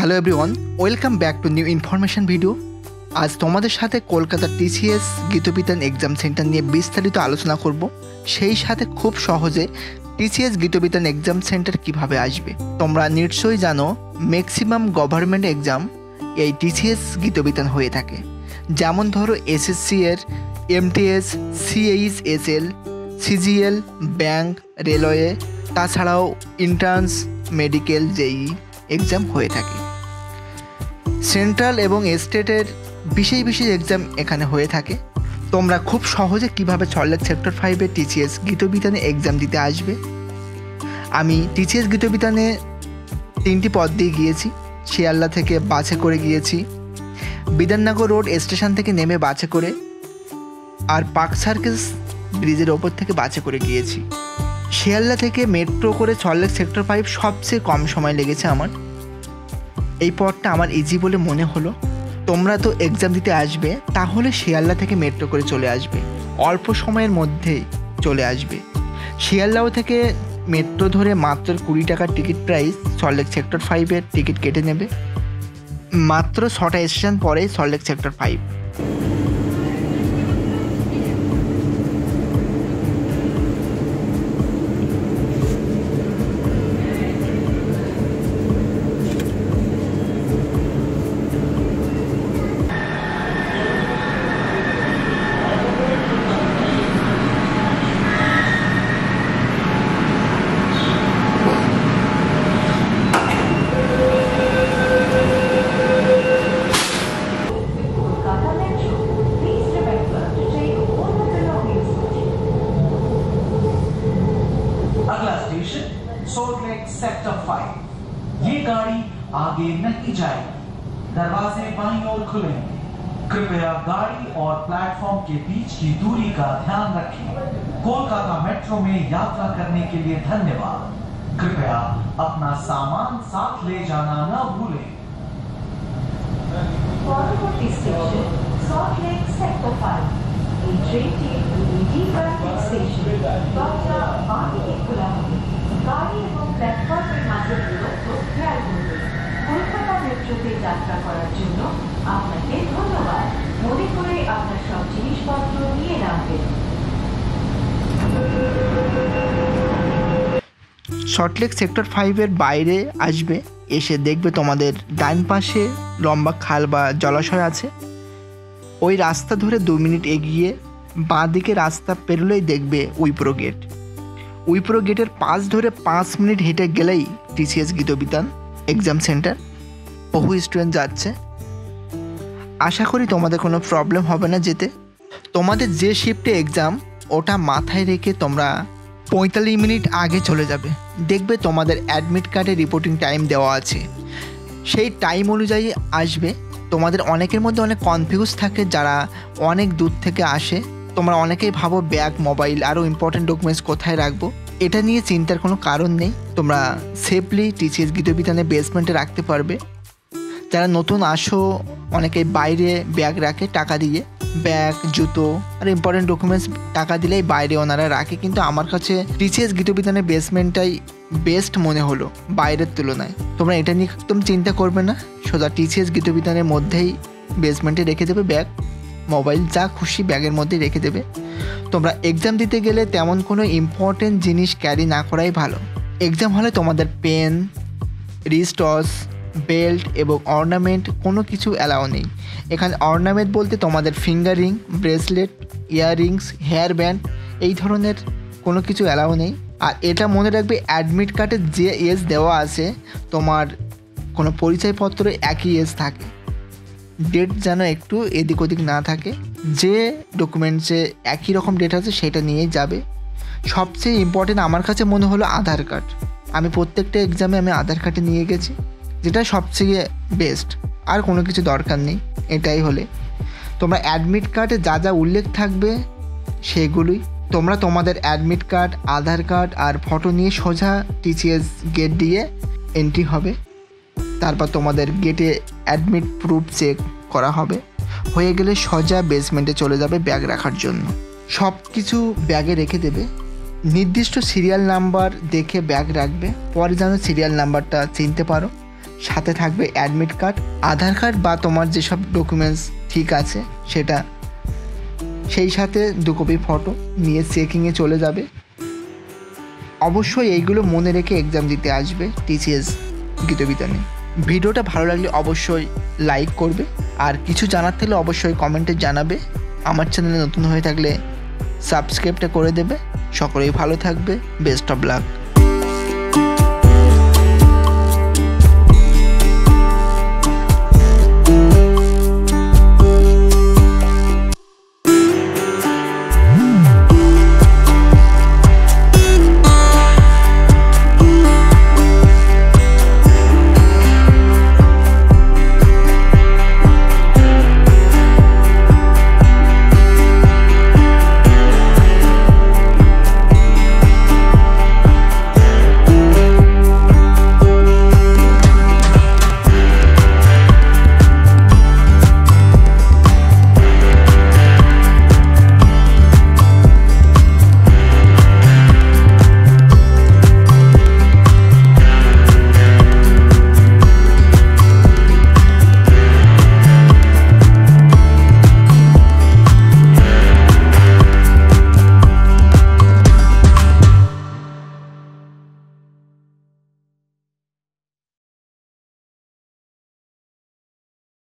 Hello everyone, welcome back to new information video. আজ তোমাদের সাথে কলকাতার টিসিএস গীতবিতান এক্সাম সেন্টার নিয়ে বিস্তারিত আলোচনা করব। সেই সাথে খুব সহজে টিসিএস গীতবিতান এক্সাম সেন্টার কিভাবে আসবে। তোমরা নিশ্চয়ই জানো ম্যাক্সিমাম গভর্নমেন্ট এক্সাম এই টিসিএস গীতবিতান হয়ে থাকে। যেমন ধরো এসএসসি এর, MTS, CHSL, CGL, bank, railway, তাছাড়াও এন্ট্রান্স, মেডিকেল, জেই এক্সাম হয়ে থাকে। সেন্ট্রাল এবং স্টেটের বিশেষ বিশেষ এক্সাম এখানে হয়ে থাকে। তোমরা খুব সহজে কিভাবে সল্টলেক সেক্টর 5-এ টিসিএস গীতবিতানে এক্সাম দিতে আসবে। আমি টিসিএস গীতবিতানে 3টি পদ দিয়ে গিয়েছি। শিয়ালদা থেকে বাসে করে গিয়েছি, বিধাননগর রোড স্টেশন থেকে নেমে বাসে করে, আর পার্ক সার্কাস ব্রিজের ওপর থেকে বাসে করে গিয়েছি। শিয়ালদা থেকে মেট্রো করে সল্টলেক সেক্টর 5 সবচেয়ে কম সময় লেগেছে আমার। এই পথটা আমার ইজি বলে মনে হলো। তোমরা তো এক্সাম দিতে আসবে, তাহলে শিয়ালদা থেকে মেট্রো করে চলে আসবে, অল্প সময়ের মধ্যেই চলে আসবে। শিয়ালদাও থেকে মেট্রো ধরে মাত্র 20 টাকার টিকিট প্রাইস সল্টলেক সেক্টর 5-এর টিকিট কেটে নেবে। মাত্র 6টা স্টেশন পরে সল্টলেক সেক্টর 5। अगला स्टेशन सॉल्टलेक सेक्टर 5। ये गाड़ी आगे नहीं जाएगी, दरवाजे बाईं ओर खुलेंगे। कृपया गाड़ी और प्लेटफॉर्म के बीच की दूरी का ध्यान रखें। कोलकाता मेट्रो में यात्रा करने के लिए धन्यवाद। कृपया अपना सामान साथ ले जाना न भूलें। পরবর্তী স্টেশন সল্টলেক সেক্টর 5। এই ট্রেনটি ডিপার্টিং স্টেশন দরজা বাঁ দিকে খোলা হবে। গাড়ি এবং প্ল্যাটফর্মের মাঝের দূরত্ব খেয়াল করবেন। কলকাতা মেট্রোতে যাত্রা করার জন্য আপনাকে ধন্যবাদ। মনে করে আপনার সব জিনিসপত্র নিয়ে রাখবেন। সল্টলেক সেক্টর 5-এর বাইরে আসবে, এসে দেখবে তোমাদের ডান পাশে লম্বা খাল বা জলাশয় আছে। ওই রাস্তা ধরে 2 মিনিট এগিয়ে বাঁ দিকে রাস্তা পেরোলেই দেখবে উইপ্রো গেট। উইপ্রো গেটের পাশ ধরে 5 মিনিট হেঁটে গেলেই টিসিএস গীতবিতান এক্সাম সেন্টার। বহু স্টুডেন্ট যাচ্ছে, আশা করি তোমাদের কোনো প্রবলেম হবে না যেতে। তোমাদের যে শিফটে এক্সাম ওটা মাথায় রেখে তোমরা 45 মিনিট আগে চলে যাবে। দেখবে তোমাদের অ্যাডমিট কার্ডে রিপোর্টিং টাইম দেওয়া আছে, সেই টাইম অনুযায়ী আসবে। তোমাদের অনেকের মধ্যে অনেক কনফিউজ থাকে যারা অনেক দূর থেকে আসে। তোমরা অনেকেই ভাবো ব্যাগ, মোবাইল, আরও ইম্পর্টেন্ট ডকুমেন্টস কোথায় রাখবো। এটা নিয়ে চিন্তার কোনো কারণ নেই। তোমরা সেফলি টিসিএস গীতবিতানে বেসমেন্টে রাখতে পারবে। যারা নতুন আসো অনেকেই বাইরে ব্যাগ রাখে টাকা দিয়ে, ব্যাগ, জুতো আর ইম্পর্টেন্ট ডকুমেন্টস টাকা দিলেই বাইরে ওনারা রাখে। কিন্তু আমার কাছে টিসিএস গীতবিতানের বেসমেন্টটাই বেস্ট মনে হলো বাইরের তুলনায়। তোমরা এটা নিয়ে একদম চিন্তা করবে না, সোজা টিসিএস গীতবিতানের মধ্যেই বেসমেন্টে রেখে দেবে ব্যাগ, মোবাইল, যা খুশি ব্যাগের মধ্যে রেখে দেবে। তোমরা এক্সাম দিতে গেলে তেমন কোনো ইম্পর্টেন্ট জিনিস ক্যারি না করাই ভালো। এক্সাম হলে তোমাদের পেন, রিস্টস, বেল্ট এবং অর্নামেন্ট কোনো কিছু অ্যালাউ নেই। এখানে অর্নামেন্ট বলতে তোমাদের finger ring, bracelet, earrings, hair band এই ধরনের কোনো কিছু অ্যালাউ নেই। আর এটা মনে রাখবে, অ্যাডমিট কার্ডে যে এজ দেওয়া আছে তোমার কোনো পরিচয়পত্রে একই এজ থাকে, ডেট যেন একটু এদিক ওদিক না থাকে। যে ডকুমেন্টসে একই রকম ডেট আছে সেটা নিয়েই যাবে। সবচেয়ে ইম্পর্টেন্ট আমার কাছে মনে হলো আধার কার্ড। আমি প্রত্যেকটা এক্সামে আধার কার্ডে নিয়ে গেছি, যেটা সবচেয়ে বেস্ট। আর কোনো কিছু দরকার নেই। এটাই হলে তোমরা অ্যাডমিট কার্ডে যা যা উল্লেখ থাকবে সেগুলোই তোমরা তোমাদের অ্যাডমিট কার্ড, আধার কার্ড আর ফটো নিয়ে সোজা টিসিএস গেট দিয়ে এন্ট্রি হবে। তারপর তোমাদের গেটে অ্যাডমিট প্রুফ চেক করা হবে। হয়ে গেলে সোজা বেসমেন্টে চলে যাবে ব্যাগ রাখার জন্য। সব কিছু ব্যাগে রেখে দেবে। নির্দিষ্ট সিরিয়াল নাম্বার দেখে ব্যাগ রাখবে, পরে যেন সিরিয়াল নাম্বারটা চিনতে পারো। সাথে থাকবে অ্যাডমিট কার্ড, আধার কার্ড বা তোমার যেসব ডকুমেন্টস ঠিক আছে সেটা, সেই সাথে 2 কপি ফটো নিয়ে চেকিংয়ে চলে যাবে। অবশ্যই এইগুলো মনে রেখে এক্সাম দিতে আসবে TCS গীতবিতানে। ভিডিওটা ভালো লাগলে অবশ্যই লাইক করবে, আর কিছু জানার থাকলে অবশ্যই কমেন্টে জানাবে। আমার চ্যানেলে নতুন হয়ে থাকলে সাবস্ক্রাইবটা করে দেবে। সকলেই ভালো থাকবে। Best of luck.